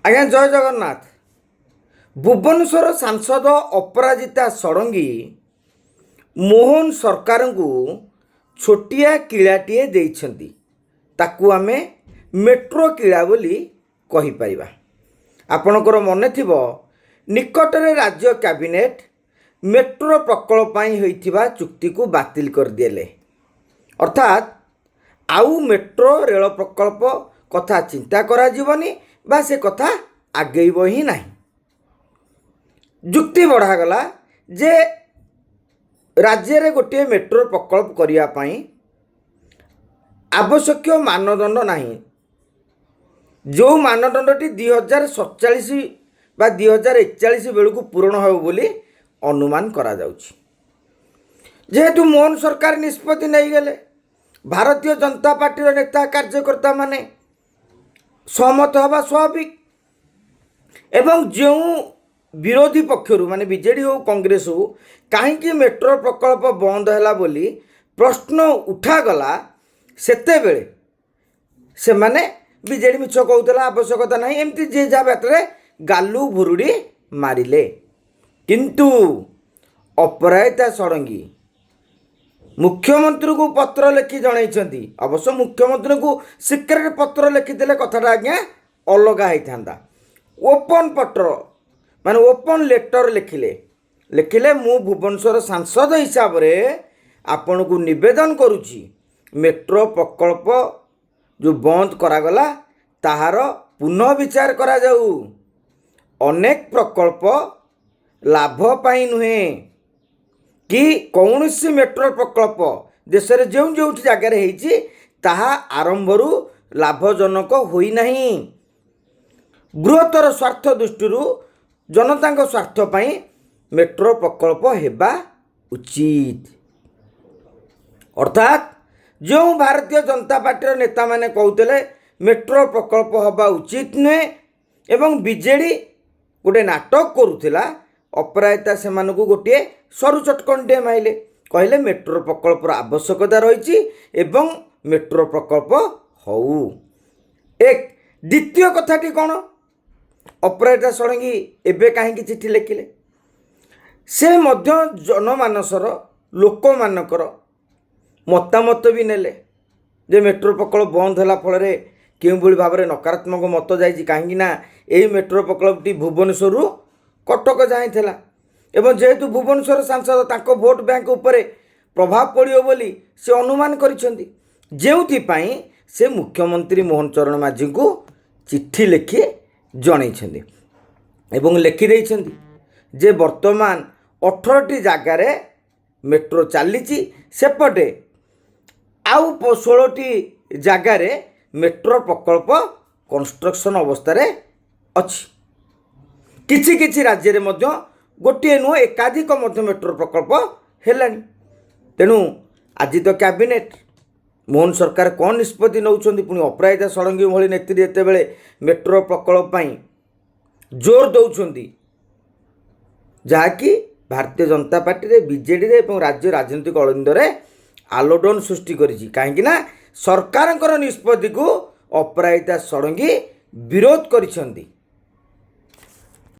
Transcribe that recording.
ଆଜ୍ଞା ଜୟ ଜଗନ୍ନାଥ। ଭୁବନେଶ୍ୱର ସାଂସଦ ଅପରାଜିତା ଷଡ଼ଙ୍ଗୀ ମୋହନ ସରକାରଙ୍କୁ ଛୋଟିଆ କିଳାଟିଏ ଦେଇଛନ୍ତି। ତାକୁ ଆମେ ମେଟ୍ରୋ କିଳା ବୋଲି କହିପାରିବା। ଆପଣଙ୍କର ମନେ ଥିବ ନିକଟରେ ରାଜ୍ୟ କ୍ୟାବିନେଟ୍ ମେଟ୍ରୋ ପ୍ରକଳ୍ପ ପାଇଁ ହୋଇଥିବା ଚୁକ୍ତିକୁ ବାତିଲ କରିଦେଲେ। ଅର୍ଥାତ୍ ଆଉ ମେଟ୍ରୋ ରେଳ ପ୍ରକଳ୍ପ କଥା ଚିନ୍ତା କରାଯିବନି ବା ସେ କଥା ଆଗେଇବ ହିଁ ନାହିଁ। ଯୁକ୍ତି ବଢ଼ାଗଲା ଯେ ରାଜ୍ୟରେ ଗୋଟିଏ ମେଟ୍ରୋ ପ୍ରକଳ୍ପ କରିବା ପାଇଁ ଆବଶ୍ୟକୀୟ ମାନଦଣ୍ଡ ନାହିଁ। ଯେଉଁ ମାନଦଣ୍ଡଟି 2047 ବା 2041 ବେଳକୁ ପୂରଣ ହେବ ବୋଲି ଅନୁମାନ କରାଯାଉଛି। ଯେହେତୁ ମୋହନ ସରକାର ନିଷ୍ପତ୍ତି ନେଇଗଲେ, ଭାରତୀୟ ଜନତା ପାର୍ଟିର ନେତା କାର୍ଯ୍ୟକର୍ତ୍ତାମାନେ ସହମତ ହେବା ସ୍ୱାଭାବିକ ଏବଂ ଯେଉଁ ବିରୋଧୀ ପକ୍ଷରୁ ମାନେ ବିଜେଡ଼ି ହେଉ କଂଗ୍ରେସ ହେଉ କାହିଁକି ମେଟ୍ରୋ ପ୍ରକଳ୍ପ ବନ୍ଦ ହେଲା ବୋଲି ପ୍ରଶ୍ନ ଉଠାଗଲା, ସେତେବେଳେ ସେମାନେ ବିଜେଡ଼ି ମିଛ କହୁଥିଲା, ଆବଶ୍ୟକତା ନାହିଁ, ଏମିତି ଯିଏ ଯାହା ବାଟରେ ଗାଲୁ ଭୁରୁଡ଼ି ମାରିଲେ। କିନ୍ତୁ ଅପରାଜିତା ଷଡ଼ଙ୍ଗୀ ମୁଖ୍ୟମନ୍ତ୍ରୀଙ୍କୁ ପତ୍ର ଲେଖି ଜଣାଇଛନ୍ତି। ଅବଶ୍ୟ ମୁଖ୍ୟମନ୍ତ୍ରୀଙ୍କୁ ସିକ୍ରେଟ୍ ପତ୍ର ଲେଖିଦେଲେ କଥାଟା ଆଜ୍ଞା ଅଲଗା ହେଇଥାନ୍ତା। ଓପନ୍ ପତ୍ର ମାନେ ଓପନ୍ ଲେଟର୍ ଲେଖିଲେ ମୁଁ ଭୁବନେଶ୍ୱର ସାଂସଦ ହିସାବରେ ଆପଣଙ୍କୁ ନିବେଦନ କରୁଛି, ମେଟ୍ରୋ ପ୍ରକଳ୍ପ ଯେଉଁ ବନ୍ଦ କରାଗଲା ତାହାର ପୁନଃ ବିଚାର କରାଯାଉ। ଅନେକ ପ୍ରକଳ୍ପ ଲାଭ ପାଇଁ ନୁହେଁ କି କୌଣସି ମେଟ୍ରୋ ପ୍ରକଳ୍ପ ଦେଶରେ ଯେଉଁଠି ଜାଗାରେ ହେଇଛି ତାହା ଆରମ୍ଭରୁ ଲାଭଜନକ ହୋଇନାହିଁ। ବୃହତ୍ତର ସ୍ୱାର୍ଥ ଦୃଷ୍ଟିରୁ ଜନତାଙ୍କ ସ୍ୱାର୍ଥ ପାଇଁ ମେଟ୍ରୋ ପ୍ରକଳ୍ପ ହେବା ଉଚିତ। ଅର୍ଥାତ୍ ଯେଉଁ ଭାରତୀୟ ଜନତା ପାର୍ଟିର ନେତାମାନେ କହୁଥିଲେ ମେଟ୍ରୋ ପ୍ରକଳ୍ପ ହେବା ଉଚିତ ନୁହେଁ ଏବଂ ବିଜେଡ଼ି ଗୋଟିଏ ନାଟକ କରୁଥିଲା, ଅପରାଜିତା ସେମାନଙ୍କୁ ଗୋଟିଏ ସରୁ ଚଟକଣିଟିଏ ମାଇଲେ। କହିଲେ ମେଟ୍ରୋ ପ୍ରକଳ୍ପର ଆବଶ୍ୟକତା ରହିଛି ଏବଂ ମେଟ୍ରୋ ପ୍ରକଳ୍ପ ହଉ। ଦ୍ୱିତୀୟ କଥାଟି କ'ଣ, ଅପରାଜିତା ଷଡ଼ଙ୍ଗୀ ଏବେ କାହିଁକି ଚିଠି ଲେଖିଲେ? ସେ ମଧ୍ୟ ଜନମାନସର ଲୋକମାନଙ୍କର ମତାମତ ବି ନେଲେ ଯେ ମେଟ୍ରୋ ପ୍ରକଳ୍ପ ବନ୍ଦ ହେଲା ଫଳରେ କେଉଁଭଳି ଭାବରେ ନକାରାତ୍ମକ ମତ ଯାଇଛି। କାହିଁକି ନା ଏହି ମେଟ୍ରୋ ପ୍ରକଳ୍ପଟି ଭୁବନେଶ୍ୱରରୁ କଟକ ଯାଏଁ ଥିଲା ଏବଂ ଯେହେତୁ ଭୁବନେଶ୍ୱର ସାଂସଦ ତାଙ୍କ ଭୋଟ ବ୍ୟାଙ୍କ ଉପରେ ପ୍ରଭାବ ପଡ଼ିବ ବୋଲି ସେ ଅନୁମାନ କରିଛନ୍ତି, ଯେଉଁଥିପାଇଁ ସେ ମୁଖ୍ୟମନ୍ତ୍ରୀ ମୋହନ ଚରଣ ମାଝୀଙ୍କୁ ଚିଠି ଲେଖି ଜଣାଇଛନ୍ତି ଏବଂ ଲେଖିଦେଇଛନ୍ତି ଯେ ବର୍ତ୍ତମାନ 18ଟି ଜାଗାରେ ମେଟ୍ରୋ ଚାଲିଛି, ସେପଟେ ଆଉ 16ଟି ଜାଗାରେ ମେଟ୍ରୋ ପ୍ରକଳ୍ପ କନଷ୍ଟ୍ରକ୍ସନ୍ ଅବସ୍ଥାରେ ଅଛି। କିଛି କିଛି ରାଜ୍ୟରେ ମଧ୍ୟ ଗୋଟିଏ ନୁହେଁ ଏକାଧିକ ମଧ୍ୟ ମେଟ୍ରୋ ପ୍ରକଳ୍ପ ହେଲାଣି। ତେଣୁ ଆଜି ତ କ୍ୟାବିନେଟ୍ ମୋହନ ସରକାର କ'ଣ ନିଷ୍ପତ୍ତି ନେଉଛନ୍ତି, ପୁଣି ଅପରାଜିତା ଷଡ଼ଙ୍ଗୀ ଭଳି ନେତ୍ରୀ ଯେତେବେଳେ ମେଟ୍ରୋ ପ୍ରକଳ୍ପ ପାଇଁ ଜୋର ଦେଉଛନ୍ତି, ଯାହାକି ଭାରତୀୟ ଜନତା ପାର୍ଟିରେ ବିଜେଡ଼ିରେ ଏବଂ ରାଜ୍ୟ ରାଜନୈତିକ ଅଳିନ୍ଦରେ ଆଲୋଡ଼ନ ସୃଷ୍ଟି କରିଛି। କାହିଁକି ନା ସରକାରଙ୍କର ନିଷ୍ପତ୍ତିକୁ ଅପରାଜିତା ଷଡ଼ଙ୍ଗୀ ବିରୋଧ କରିଛନ୍ତି।